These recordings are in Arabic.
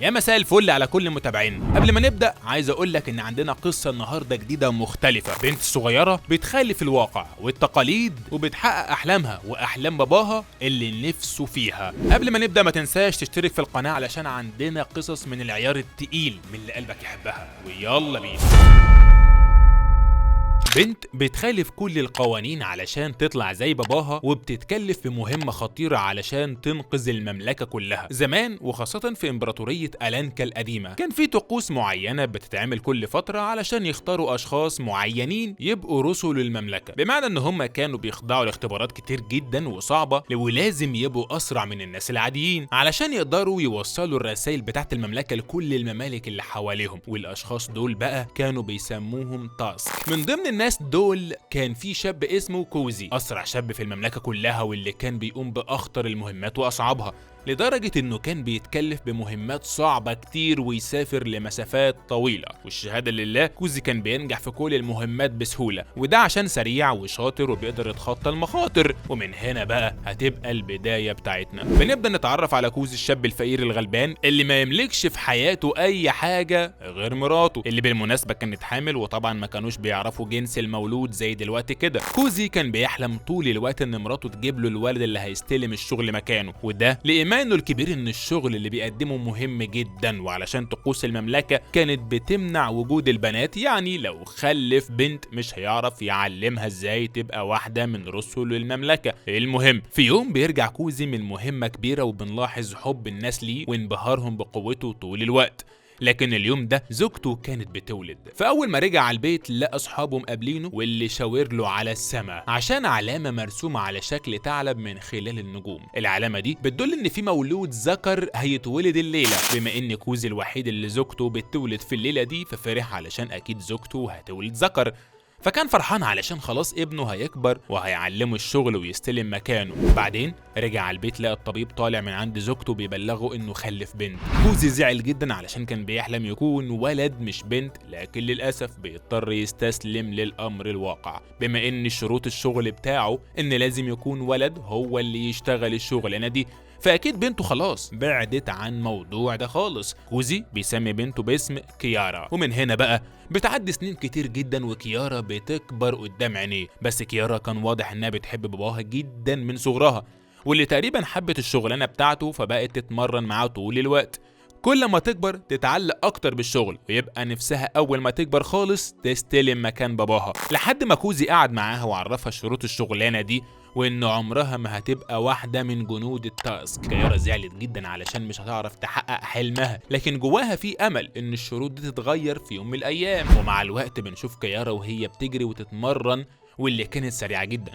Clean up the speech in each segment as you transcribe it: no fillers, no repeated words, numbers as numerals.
يا مساء الفل على كل متابعينا. قبل ما نبدأ عايز اقولك ان عندنا قصة النهاردة جديدة ومختلفة. بنت صغيرة بتخالف الواقع والتقاليد وبتحقق احلامها واحلام باباها اللي نفسه فيها. قبل ما نبدأ ما تنساش تشترك في القناة علشان عندنا قصص من العيار التقيل من اللي قلبك يحبها. ويلا بينا. بنت بتخالف كل القوانين علشان تطلع زي باباها وبتتكلف بمهمة خطيرة علشان تنقذ المملكة كلها. زمان وخاصة في امبراطورية ألانكا القديمة كان في طقوس معينة بتتعمل كل فترة علشان يختاروا أشخاص معينين يبقوا رسل للمملكة، بمعنى ان هم كانوا بيخضعوا لاختبارات كتير جدا وصعبة ولازم يبقوا أسرع من الناس العاديين علشان يقدروا يوصلوا الرسائل بتاعت المملكة لكل الممالك اللي حواليهم. والأشخاص دول بقى كانوا بيسموهم تاسك. من ضمن الناس دول كان في شاب اسمه كوزي، اسرع شاب في المملكه كلها واللي كان بيقوم باخطر المهمات واصعبها، لدرجة انه كان بيتكلف بمهمات صعبة كتير ويسافر لمسافات طويلة. والشهادة لله كوزي كان بينجح في كل المهمات بسهولة، وده عشان سريع وشاطر وبيقدر يتخطى المخاطر. ومن هنا بقى هتبقى البداية بتاعتنا. بنبدأ نتعرف على كوزي الشاب الفقير الغلبان اللي ما يملكش في حياته اي حاجة غير مراته، اللي بالمناسبة كانت حامل، وطبعا ما كانوش بيعرفوا جنس المولود زي دلوقتي كده. كوزي كان بيحلم طول الوقت ان مراته تجيب له الولد اللي هيستلم الشغل مكانه، وده لإيمانه الكبير ان الشغل اللي بيقدمه مهم جدا، وعلشان طقوس المملكة كانت بتمنع وجود البنات، يعني لو خلف بنت مش هيعرف يعلمها ازاي تبقى واحدة من رسل المملكة. المهم في يوم بيرجع كوزي من مهمة كبيرة وبنلاحظ حب الناس ليه وانبهارهم بقوته طول الوقت. لكن اليوم ده زوجته كانت بتولد، فاول ما رجع على البيت لقى اصحابه مقابلينه واللي شاور له على السماء عشان علامه مرسومه على شكل ثعلب من خلال النجوم. العلامه دي بتدل ان في مولود ذكر هيتولد الليله. بما ان كوزي الوحيد اللي زوجته بتولد في الليله دي ففرح علشان اكيد زوجته هتولد ذكر، فكان فرحان علشان خلاص ابنه هيكبر وهيعلمه الشغل ويستلم مكانه. بعدين رجع على البيت لقى الطبيب طالع من عند زوجته بيبلغه انه خلف بنت. كوزي زعل جدا علشان كان بيحلم يكون ولد مش بنت، لكن للاسف بيضطر يستسلم للامر الواقع، بما ان شروط الشغل بتاعه ان لازم يكون ولد هو اللي يشتغل الشغلانه دي، فاكيد بنته خلاص بعدت عن موضوع ده خالص. كوزي بيسمي بنته باسم كيارا، ومن هنا بقى بتعدي سنين كتير جدا وكيارا بتكبر قدام عينيه. بس كيارا كان واضح انها بتحب باباها جدا من صغرها، واللي تقريبا حبت الشغلانه بتاعته فبقت تتمرن معاه طول الوقت. كل ما تكبر تتعلق اكتر بالشغل ويبقى نفسها اول ما تكبر خالص تستلم مكان باباها، لحد ما كوزي قعد معاها وعرفها شروط الشغلانه دي وان عمرها ما هتبقى واحده من جنود التاسك. كيارا زعلت جدا علشان مش هتعرف تحقق حلمها، لكن جواها في امل ان الشروط دي تتغير في يوم من الايام. ومع الوقت بنشوف كيارا وهي بتجري وتتمرن واللي كانت سريعه جدا.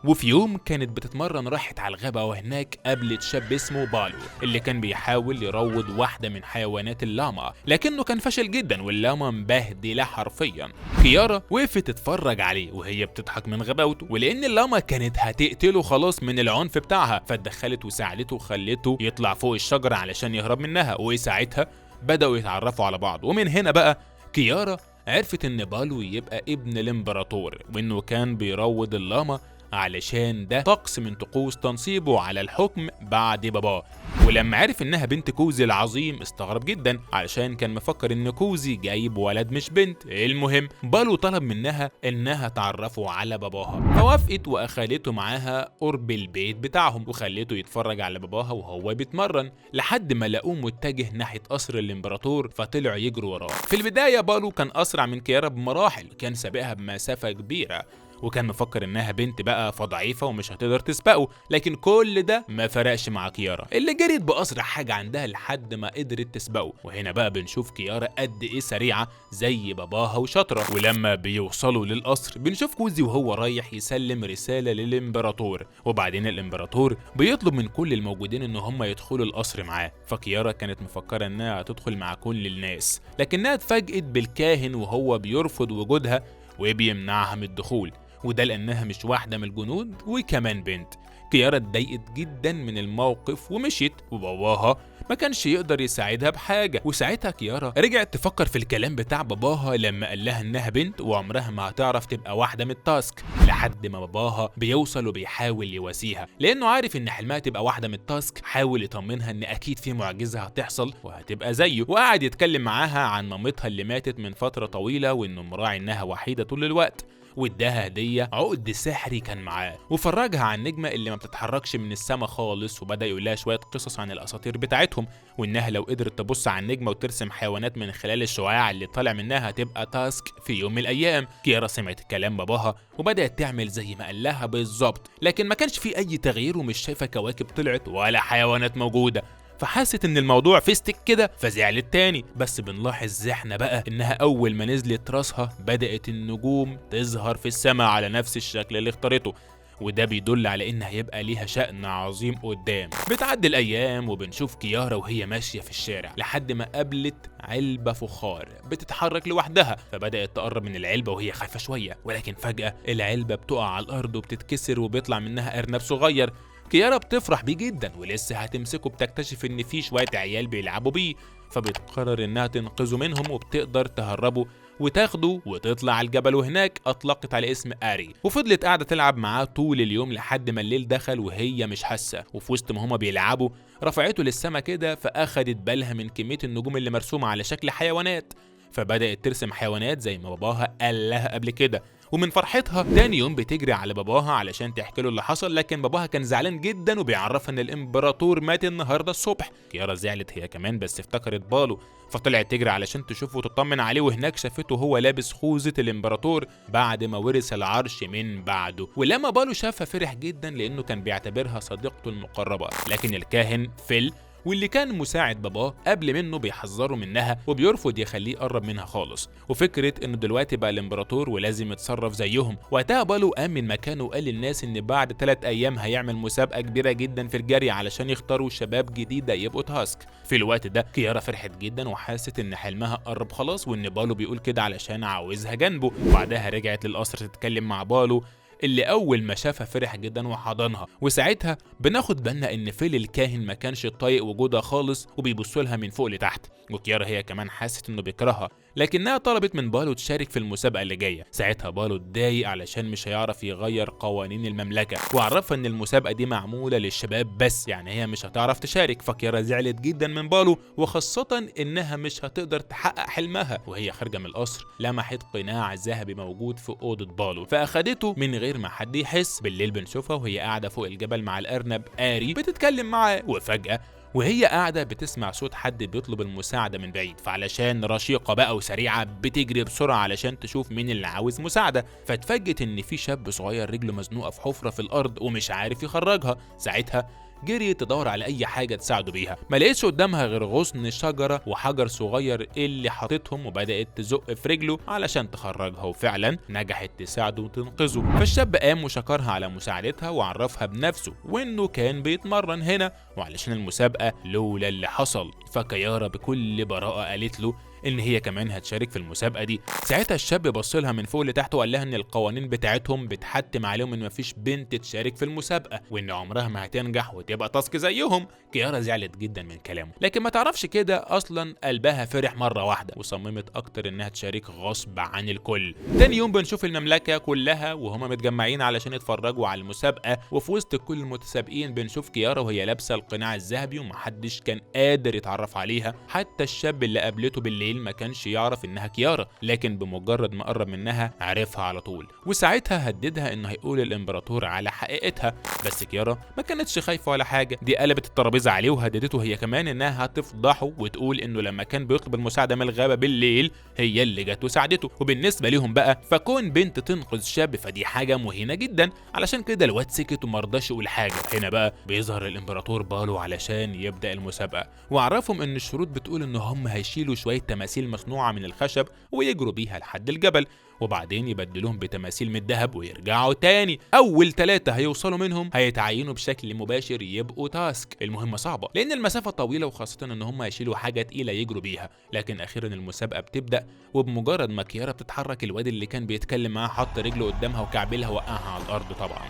وفي يوم كانت بتتمرن راحت على الغابة، وهناك قابلت شاب اسمه بالو اللي كان بيحاول يروض واحدة من حيوانات اللاما، لكنه كان فشل جدا واللاما مبهدلة حرفيا. كيارا وقفت تتفرج عليه وهي بتضحك من غباوته، ولان اللاما كانت هتقتله خلاص من العنف بتاعها فاتدخلت وساعدته وخلته يطلع فوق الشجرة علشان يهرب منها. وساعتها بدأوا يتعرفوا على بعض، ومن هنا بقى كيارا عرفت ان بالو يبقى ابن الامبراطور وانه كان بيروض اللاما علشان ده طقس من طقوس تنصيبه على الحكم بعد باباه. ولما عرف انها بنت كوزي العظيم استغرب جدا علشان كان مفكر ان كوزي جايب ولد مش بنت. المهم بالو طلب منها انها تعرفه على باباها، فوافقت واخدته معاها قرب البيت بتاعهم وخليته يتفرج على باباها وهو بيتمرن لحد ما لقوه متجه ناحيه قصر الامبراطور فطلعوا يجروا وراه. في البدايه بالو كان اسرع من كيارا بمراحل، كان سابقها بمسافه كبيره وكان مفكر انها بنت بقى فضعيفه ومش هتقدر تسبقه، لكن كل ده ما فرقش مع كيارا اللي جريت باسرع حاجه عندها لحد ما قدرت تسبقه. وهنا بقى بنشوف كيارا قد ايه سريعه زي باباها وشاطره. ولما بيوصلوا للقصر بنشوف كوزي وهو رايح يسلم رساله للامبراطور، وبعدين الامبراطور بيطلب من كل الموجودين ان هم يدخلوا القصر معاه. فكيارا كانت مفكره انها هتدخل مع كل الناس، لكنها اتفاجئت بالكاهن وهو بيرفض وجودها وبيمنعها من الدخول، وده لانها مش واحده من الجنود وكمان بنت. كيارا اتضايقت جدا من الموقف ومشيت، وباباها ما كانش يقدر يساعدها بحاجه. وساعتها كيارا رجعت تفكر في الكلام بتاع باباها لما قال لها انها بنت وعمرها ما هتعرف تبقى واحده من التاسك، لحد ما باباها بيوصل وبيحاول يواسيها لانه عارف ان حلمها تبقى واحده من التاسك. حاول يطمنها ان اكيد في معجزه هتحصل وهتبقى زيه، وقعد يتكلم معاها عن مامتها اللي ماتت من فتره طويله وانه مراعي انها وحيده طول الوقت، واداها هديه عقد سحري كان معاه، وفرجها عن النجمه اللي ما بتتحركش من السما خالص، وبدا يقول لها شويه قصص عن الاساطير بتاعتهم، وانها لو قدرت تبص على النجمه وترسم حيوانات من خلال الشعاع اللي طالع منها هتبقى تاسك في يوم من الايام. كيارا سمعت كلام باباها وبدات تعمل زي ما قال لها بالظبط، لكن ما كانش في اي تغيير ومش شايفه كواكب طلعت ولا حيوانات موجوده، فحست ان الموضوع فيستك كده فزعلت تاني. بس بنلاحظ احنا بقى انها اول ما نزلت راسها بدأت النجوم تظهر في السماء على نفس الشكل اللي اختارته، وده بيدل على ان هيبقى ليها شأن عظيم قدام. بتعدي الايام وبنشوف كيارا وهي ماشيه في الشارع لحد ما قابلت علبه فخار بتتحرك لوحدها، فبدأت تقرب من العلبه وهي خايفه شويه، ولكن فجأة العلبه بتقع على الارض وبتتكسر وبيطلع منها ارنب صغير. كيارا بتفرح بيه جدا ولسه هتمسكه، بتكتشف ان في شويه عيال بيلعبوا بيه، فبتقرر انها تنقذه منهم وبتقدر تهربه وتاخده وتطلع على الجبل، وهناك اطلقت على اسم اري وفضلت قاعده تلعب معاه طول اليوم لحد ما الليل دخل وهي مش حاسه. وفي وسط ما هما بيلعبوا رفعته للسما كده، فاخدت بالها من كميه النجوم اللي مرسومه على شكل حيوانات، فبدأت ترسم حيوانات زي ما باباها قال لها قبل كده. ومن فرحتها تاني يوم بتجري على باباها علشان تحكي له اللي حصل، لكن باباها كان زعلان جدا وبيعرفها ان الامبراطور مات النهارده الصبح. كيارا زعلت هي كمان بس افتكرت بالو، فطلعت تجري علشان تشوفه وتطمن عليه، وهناك شافته هو لابس خوذة الامبراطور بعد ما ورث العرش من بعده. ولما بالو شافها فرح جدا لانه كان بيعتبرها صديقته المقربة، لكن الكاهن فيل واللي كان مساعد باباه قبل منه بيحذره منها وبيرفض يخليه يقرب منها خالص، وفكره انه دلوقتي بقى الامبراطور ولازم يتصرف زيهم. وقتها بالو قام من مكانه وقال للناس ان بعد 3 ايام هيعمل مسابقه كبيره جدا في الجري علشان يختاروا شباب جديده يبقوا تاسك. في الوقت ده كيارا فرحت جدا وحست ان حلمها قرب خلاص، وان بالو بيقول كده علشان عاوزها جنبه. وبعدها رجعت للقصر تتكلم مع بالو اللي اول ما شافها فرح جدا وحضنها. وساعتها بناخد بالنا ان فيل الكاهن ما كانش طايق وجودها خالص وبيبص لها من فوق لتحت، وكيارا هي كمان حست انه بيكرهها، لكنها طلبت من بالو تشارك في المسابقه اللي جايه. ساعتها بالو اتضايق علشان مش هيعرف يغير قوانين المملكه، وعرفها ان المسابقه دي معموله للشباب بس، يعني هي مش هتعرف تشارك. فكيارا زعلت جدا من بالو، وخاصه انها مش هتقدر تحقق حلمها. وهي خارجه من القصر لمحت قناع ذهبي موجود في اوضه بالو، فاخدته من غير ما حد يحس. بالليل بنشوفها وهي قاعده فوق الجبل مع الارنب اري بتتكلم معاه، وفجاه وهي قاعده بتسمع صوت حد بيطلب المساعده من بعيد، فعلشان رشيقه بقى وسريعه بتجري بسرعه علشان تشوف مين اللي عاوز مساعده. فاتفاجئت ان في شاب صغير رجله مزنوقه في حفره في الارض ومش عارف يخرجها. ساعتها جريت تدور على اي حاجه تساعده بيها، ما لقيتش قدامها غير غصن شجره وحجر صغير اللي حاططهم، وبدات تزق في رجله علشان تخرجها، وفعلا نجحت تساعده وتنقذه. فالشاب قام وشكرها على مساعدتها وعرفها بنفسه وانه كان بيتمرن هنا وعلشان المسابقه لولا اللي حصل. فكيارا بكل براءه قالت له ان هي كمان هتشارك في المسابقه دي. ساعتها الشاب بص لها من فوق لتحت وقال لها ان القوانين بتاعتهم بتحتم عليهم ان مفيش بنت تشارك في المسابقه، وان عمرها ما هتنجح وتبقى تاسك زيهم. كيارا زعلت جدا من كلامه، لكن ما تعرفش كده اصلا قلبها فرح مره واحده وصممت اكتر انها تشارك غصب عن الكل. تاني يوم بنشوف المملكه كلها وهم متجمعين علشان يتفرجوا على المسابقه، وفي وسط كل المتسابقين بنشوف كيارا وهي لابسه القناع الذهبي ومحدش كان قادر يتعرف عليها، حتى الشاب اللي قابلته بالليل ما كانش يعرف انها كيارا، لكن بمجرد ما قرب منها عرفها على طول. وساعتها هددها انه هيقول الامبراطور على حقيقتها، بس كيارا ما كانتش خايفه ولا حاجه، دي قلبت الترابيزه عليه وهددته هي كمان انها هتفضحه وتقول انه لما كان بيطلب المساعده من الغابه بالليل هي اللي جت وساعدته. وبالنسبه ليهم بقى فكون بنت تنقذ شاب فدي حاجه مهينه جدا، علشان كده الواد سكت ومرضاش يقول حاجه. هنا بقى بيظهر الامبراطور بالو علشان يبدا المسابقه، وعرفهم ان الشروط بتقول ان هم هيشيلوا شويه تماثيل مصنوعه من الخشب ويجروا بيها لحد الجبل، وبعدين يبدلوهم بتماثيل من الذهب ويرجعوا تاني. اول 3 هيوصلوا منهم هيتعينوا بشكل مباشر يبقوا تاسك. المهمه صعبه لان المسافه طويله، وخاصه ان هم هيشيلوا حاجه تقيله يجروا بيها. لكن اخيرا المسابقه بتبدا، وبمجرد ما كيارا بتتحرك الواد اللي كان بيتكلم معاها حط رجله قدامها وكعبلها وقعها على الارض طبعا.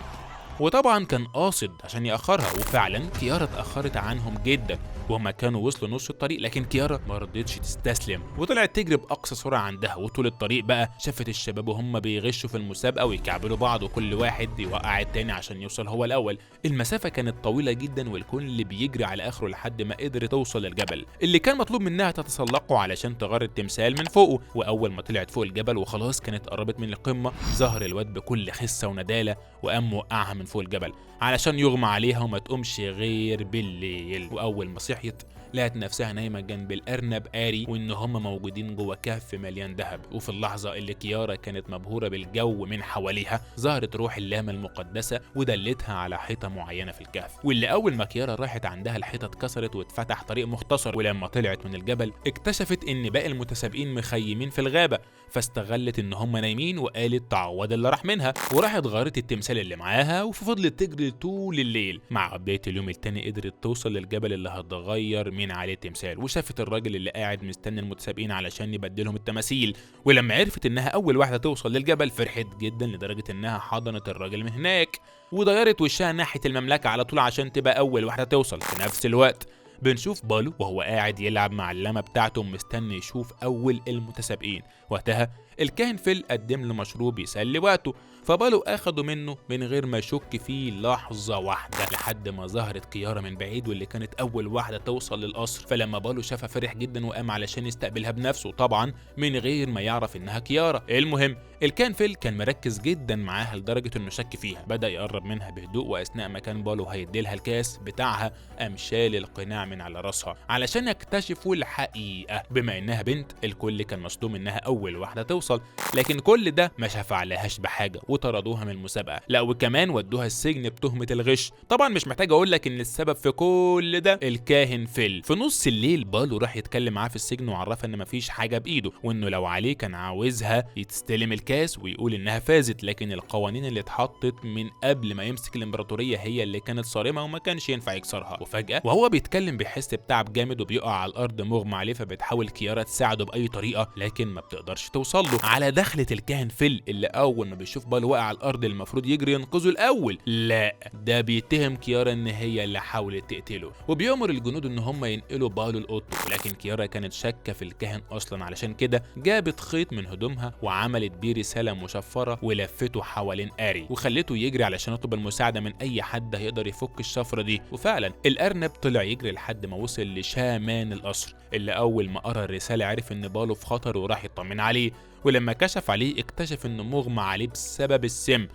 وطبعا كان قاصد عشان يأخرها، وفعلا كيارا اتأخرت عنهم جدا وهما كانوا وصلوا نص الطريق، لكن كيارا ما رضتش تستسلم وطلعت تجري باقصى سرعه عندها. وطول الطريق بقى شافت الشباب وهم بيغشوا في المسابقه ويكعبلوا بعض وكل واحد يوقع التاني عشان يوصل هو الاول. المسافه كانت طويله جدا والكل بيجري على اخره لحد ما قدرت توصل للجبل اللي كان مطلوب منها تتسلقه علشان تغير التمثال من فوقه. واول ما طلعت فوق الجبل وخلاص كانت قربت من القمه، ظهر الواد بكل خسه ونداله وقام موقعها من فوق الجبل علشان يغمى عليها وما تقومش غير بالليل. واول ما صحيت لقت نفسها نايمه جنب الارنب آري وان هم موجودين جوه كهف مليان ذهب. وفي اللحظه اللي كيارا كانت مبهوره بالجو من حواليها ظهرت روح اللامه المقدسه ودلتها على حيطه معينه في الكهف، واللي اول ما كيارا راحت عندها الحيطه اتكسرت واتفتح طريق مختصر. ولما طلعت من الجبل اكتشفت ان باقي المتسابقين مخيمين في الغابه، فاستغلت ان هم نايمين وقالت تعوض اللي راح منها، وراحت غيرت التمثال اللي معاها وفضلت تجري طول الليل. مع بدايه اليوم التاني قدرت توصل للجبل اللي هتغير من عليه التمثال، وشافت الراجل اللي قاعد مستني المتسابقين علشان يبدلهم التماثيل. ولما عرفت انها اول واحده توصل للجبل فرحت جدا لدرجه انها حضنت الراجل من هناك وديرت وشها ناحيه المملكه على طول عشان تبقى اول واحده توصل. في نفس الوقت بنشوف بالو وهو قاعد يلعب مع اللمه بتاعته مستني يشوف اول المتسابقين. وقتها الكاهن فيل قدم له مشروب يسلي وقته، فبالو اخده منه من غير ما يشك فيه لحظه واحده لحد ما ظهرت كيارا من بعيد واللي كانت اول واحده توصل للقصر. فلما بالو شافها فرح جدا وقام علشان يستقبلها بنفسه طبعا من غير ما يعرف انها كيارا. المهم الكاهن فيل كان مركز جدا معاها لدرجه انه شك فيها، بدا يقرب منها بهدوء واثناء ما كان بالو هيديلها الكاس بتاعها قام شال القناع من على راسها علشان يكتشفوا الحقيقه. بما انها بنت الكل كان مصدوم انها اول واحده توصل، لكن كل ده ما شفعلهاش بحاجه وطردوها من المسابقه، لا وكمان ودوها السجن بتهمه الغش. طبعا مش محتاج اقول لك ان السبب في كل ده الكاهن فيل. في نص الليل بالو راح يتكلم معاه في السجن وعرفها ان مفيش حاجه بايده وانه لو عليه كان عاوزها يستلم الكاس ويقول انها فازت، لكن القوانين اللي اتحطت من قبل ما يمسك الامبراطوريه هي اللي كانت صارمه وما كانش ينفع يكسرها. وفجاه وهو بيتكلم بيحس بتعب جامد وبيقع على الارض مغمى عليه، فبتحاول كيارا تساعده باي طريقه لكن ما بتقدرش توصل له. على دخلة الكاهن فيل اللي اول ما بيشوف بالو واقع على الارض المفروض يجري ينقذه الاول، لا ده بيتهم كيارا ان هي اللي حاولت تقتله وبيأمر الجنود ان هم ينقلوا بالو لاوضته. لكن كيارا كانت شاكه في الكاهن اصلا، علشان كده جابت خيط من هدومها وعملت بيه رساله مشفره ولفته حوالين آري وخلته يجري علشان يطلب المساعده من اي حد هيقدر يفك الشفره دي. وفعلا الارنب طلع يجري لحد ما وصل لشامان القصر اللي اول ما قرا الرساله عرف ان بالو في خطر وراح يطمن عليه. ولما كشف عليه اكتشف انه مغمى عليه بسبب السم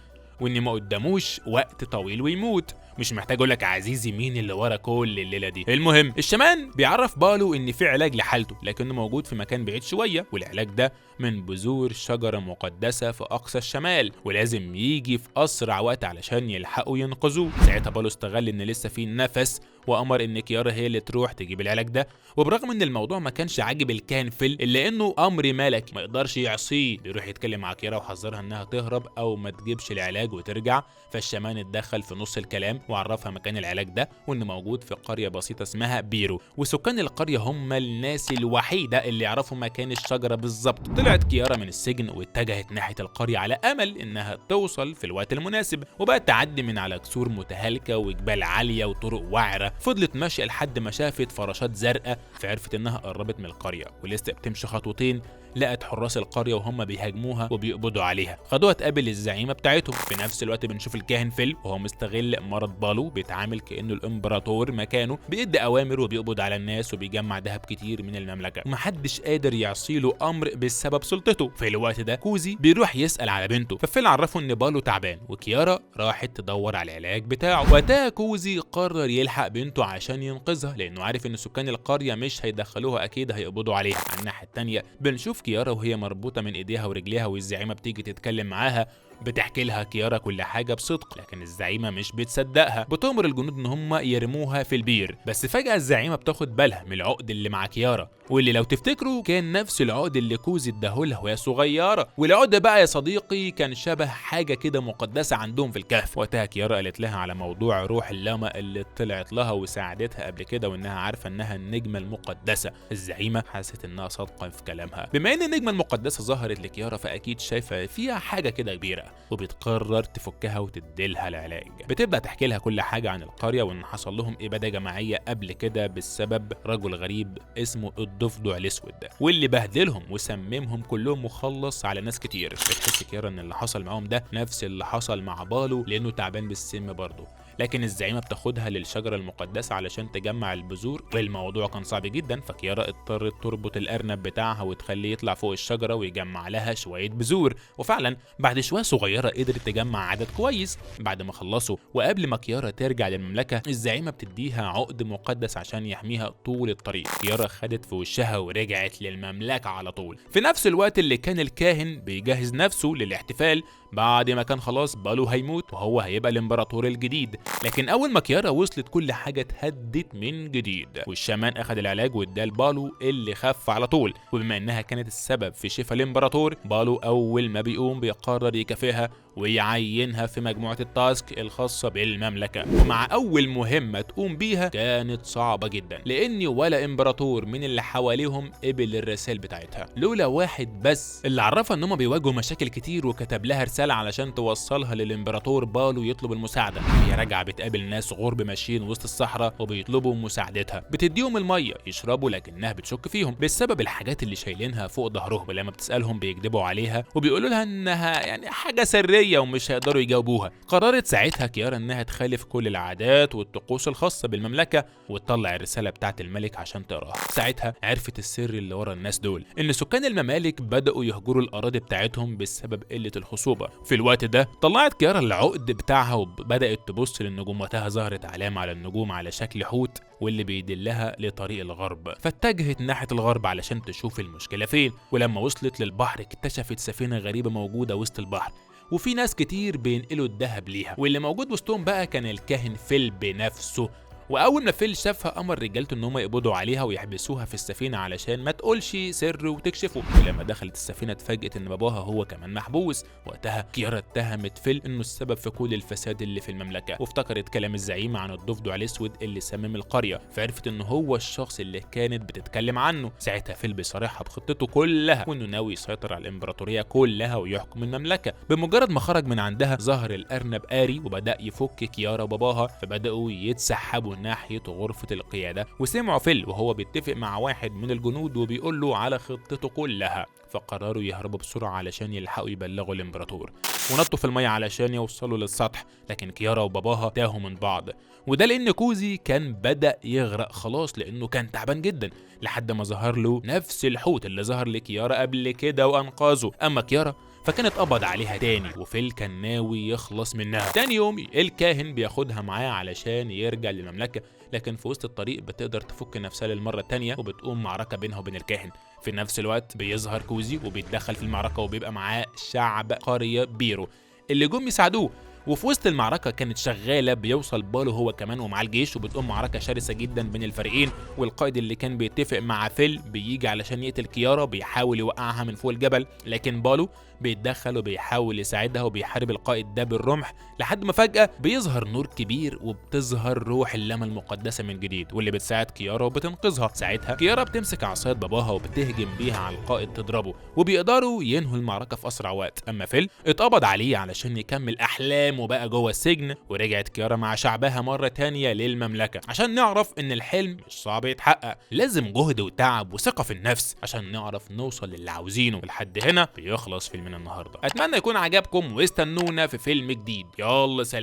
وان ما قداموش وقت طويل ويموت. مش محتاج اقول لك عزيزي مين اللي ورا كل الليله دي. المهم الشمان بيعرف بالو ان في علاج لحالته لكنه موجود في مكان بعيد شويه، والعلاج ده من بذور شجره مقدسه في اقصى الشمال ولازم يجي في اسرع وقت علشان يلحقوا ينقذوه. ساعتها بالو استغل ان لسه في نفس وامر ان كيارا هي اللي تروح تجيب العلاج ده. وبرغم ان الموضوع ما كانش عاجب الكاهن فيل الا انه امر ملكي ما يقدرش يعصيه، بيروح يتكلم مع كيارا وحذرها انها تهرب او ما تجيبش العلاج وترجع. فالشمان اتدخل في نص الكلام وعرفها مكان العلاج ده وانه موجود في قريه بسيطه اسمها بيرو، وسكان القريه هم الناس الوحيده اللي يعرفوا مكان الشجره بالظبط. طلعت كيارا من السجن واتجهت ناحيه القريه على امل انها توصل في الوقت المناسب، وبقت تعدي من على كسور متهالكه وجبال عاليه وطرق وعره. فضلت ماشيه لحد ما شافت فراشات زرقاء فعرفت انها قربت من القريه، ولسه بتمشي خطوتين لقت حراس القريه وهم بيهاجموها وبيقبضوا عليها. خدوها تقابل الزعيمه بتاعتهم. في نفس الوقت بنشوف الكاهن فيل وهو مستغل مرض بالو بيتعامل كانه الامبراطور مكانه، بيدي اوامر وبيقبض على الناس وبيجمع ذهب كتير من المملكه ومحدش قادر يعصيله امر بسبب سلطته. في الوقت ده كوزي بيروح يسال على بنته، ففيل عرفه ان بالو تعبان وكيارا راحت تدور على العلاج بتاعه. وقتها كوزي قرر يلحق بنته عشان ينقذها لانه عارف ان سكان القريه مش هيدخلوها اكيد هيقبضوا عليها. على الناحيه الثانيه بنشوف كيارا وهي مربوطه من ايديها ورجليها والزعيمه بتيجي تتكلم معاها، بتحكي لها كيارا كل حاجه بصدق لكن الزعيمه مش بتصدقها، بتأمر الجنود ان هم يرموها في البير. بس فجاه الزعيمه بتاخد بالها من العقد اللي مع كيارا واللي لو تفتكروا كان نفس العقد اللي كوزي اداهولها وهي صغيره، والعقد بقى يا صديقي كان شبه حاجه كده مقدسه عندهم في الكهف. وقتها كيارا قالت لها على موضوع روح اللاما اللي طلعت لها وساعدتها قبل كده وانها عارفه انها النجمه المقدسه. الزعيمه حست انها صادقه في كلامها، بما ان النجمه المقدسه ظهرت لكيارا فاكيد شايفه فيها حاجه كده كبيره. وبتقرر تفكها وتديلها العلاج. بتبدا تحكي لها كل حاجه عن القريه وان حصل لهم اباده جماعيه قبل كده بسبب رجل غريب اسمه الضفدع الاسود واللي بهدلهم وسممهم كلهم وخلص على ناس كتير. بتحس كيارا ان اللي حصل معاهم ده نفس اللي حصل مع بالو لانه تعبان بالسم برضه، لكن الزعيمه بتاخدها للشجره المقدسه علشان تجمع البذور والموضوع كان صعب جدا، فكيارا اضطرت تربط الارنب بتاعها وتخليه يطلع فوق الشجره ويجمع لها شويه بذور، وفعلا بعد شويه صغيره قدرت تجمع عدد كويس. بعد ما خلصوا وقبل ما كيارا ترجع للمملكه الزعيمه بتديها عقد مقدس عشان يحميها طول الطريق. كيارا خدت في وشها ورجعت للمملكه على طول في نفس الوقت اللي كان الكاهن بيجهز نفسه للاحتفال بعد ما كان خلاص بالو هيموت وهو هيبقى الامبراطور الجديد. لكن اول ما كيارا وصلت كل حاجه اتهدت من جديد، والشامان اخذ العلاج واداه لبالو اللي خف على طول. وبما انها كانت السبب في شفاء الامبراطور، بالو اول ما بيقوم بيقرر يكافئها ويعينها في مجموعه التاسك الخاصه بالمملكه. ومع اول مهمه تقوم بيها كانت صعبه جدا لان ولا امبراطور من اللي حواليهم قبل الرسائل بتاعتها، لولا واحد بس اللي عرفها ان هم بيواجهوا مشاكل كتير وكتب لها رساله علشان توصلها للامبراطور بالو يطلب المساعده. هي راجعه بتقابل ناس غرب ماشيين وسط الصحراء وبيطلبوا مساعدتها، بتديهم الميه يشربوا لكنها بتشك فيهم بسبب الحاجات اللي شايلينها فوق ظهرهم، ولما بتسالهم بيكذبوا عليها وبيقولوا لها انها يعني حاجه سريه ومش هيقدروا يجاوبوها. قررت ساعتها كيارا انها تخالف كل العادات والطقوس الخاصه بالمملكه وتطلع الرساله بتاعت الملك عشان تقراها. ساعتها عرفت السر اللي ورا الناس دول، ان سكان الممالك بداوا يهجروا الاراضي بتاعتهم بسبب قله الخصوبه. في الوقت ده طلعت كيارا العقد بتاعها وبدات تبص للنجوم، وقتها ظهرت علامه على النجوم على شكل حوت واللي بيدلها لطريق الغرب، فاتجهت ناحيه الغرب علشان تشوف المشكله فين. ولما وصلت للبحر اكتشفت سفينه غريبه موجوده وسط البحر وفي ناس كتير بينقلوا الذهب ليها، واللي موجود وسطهم بقى كان الكاهن فيل بنفسه. واول ما فيل شافها امر رجالته ان هم يقبضوا عليها ويحبسوها في السفينه علشان ما تقولش سر وتكشفه. ولما دخلت السفينه اتفاجئت ان باباها هو كمان محبوس. وقتها كيارا اتهمت فيل انه السبب في كل الفساد اللي في المملكه، وافتكرت كلام الزعيم عن الضفدع الاسود اللي سمم القريه، فعرفت انه هو الشخص اللي كانت بتتكلم عنه. ساعتها فيل بيصارحها بخطته كلها وانه ناوي يسيطر على الامبراطوريه كلها ويحكم المملكه. بمجرد ما خرج من عندها ظهر الارنب آري وبدا يفك كيارا وباباها، فبداوا يتسحبوا ناحيه غرفه القياده، وسمعوا فيل وهو بيتفق مع واحد من الجنود وبيقول له على خطته كلها. فقرروا يهربوا بسرعه علشان يلحقوا يبلغوا الامبراطور، ونطوا في الميه علشان يوصلوا للسطح. لكن كيارا وباباها تاهوا من بعض، وده لان كوزي كان بدا يغرق خلاص لانه كان تعبان جدا، لحد ما ظهر له نفس الحوت اللي ظهر لكيارا قبل كده وانقذه. اما كيارا فكانت قبض عليها تاني، وفيل كان ناوي يخلص منها. تاني يوم الكاهن بياخدها معاه علشان يرجع للمملكه، لكن في وسط الطريق بتقدر تفك نفسها للمره التانيه وبتقوم معركه بينها وبين الكاهن. في نفس الوقت بيظهر كوزي وبيتدخل في المعركه وبيبقى معاه شعب قريه بيرو اللي جم يساعدوه. وفي وسط المعركه كانت شغاله بيوصل بالو هو كمان ومعاه الجيش، وبتقوم معركه شرسه جدا بين الفريقين. والقائد اللي كان بيتفق مع فيل بيجي علشان يقتل كيارا، بيحاول يوقعها من فوق الجبل، لكن بالو بيتدخل وبيحاول يساعدها وبيحارب القائد ده بالرمح، لحد ما فجاه بيظهر نور كبير وبتظهر روح اللمى المقدسه من جديد واللي بتساعد كيارا وبتنقذها. ساعتها كيارا بتمسك عصايه باباها وبتهجم بيها على القائد تضربه، وبيقدروا ينهوا المعركه في اسرع وقت. اما فيل اتقبض عليه علشان يكمل احلامه بقى جوه السجن. ورجعت كيارا مع شعبها مره تانيه للمملكه عشان نعرف ان الحلم مش صعب يتحقق، لازم جهد وتعب وثقه في النفس عشان نعرف نوصل للي عاوزينه. ولحد هنا بيخلص فيلمنا النهارده. اتمنى يكون عجبكم واستنونا في فيلم جديد. يلا سلام.